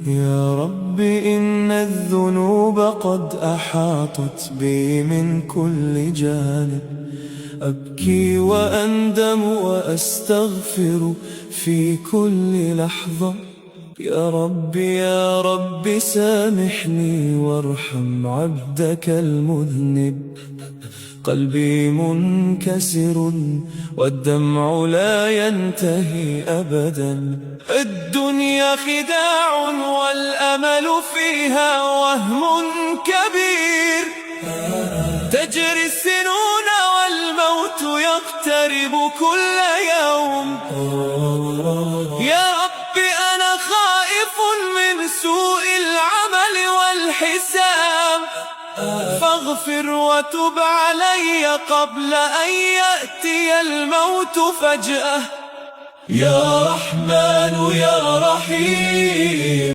يا رب إن الذنوب قد أحاطت بي من كل جانب، أبكي وأندم وأستغفر في كل لحظة. يا رب يا رب سامحني وارحم عبدك المذنب. قلبي منكسر والدمع لا ينتهي أبدا. الدنيا خداع والأمل فيها وهم كبير، تجري السنون والموت يقترب كل يوم. يا رب أنا خائف من سوء العمل والحساب، فاغفر وتب علي قبل أن يأتي الموت فجأة. يا رحمن يا رحيم.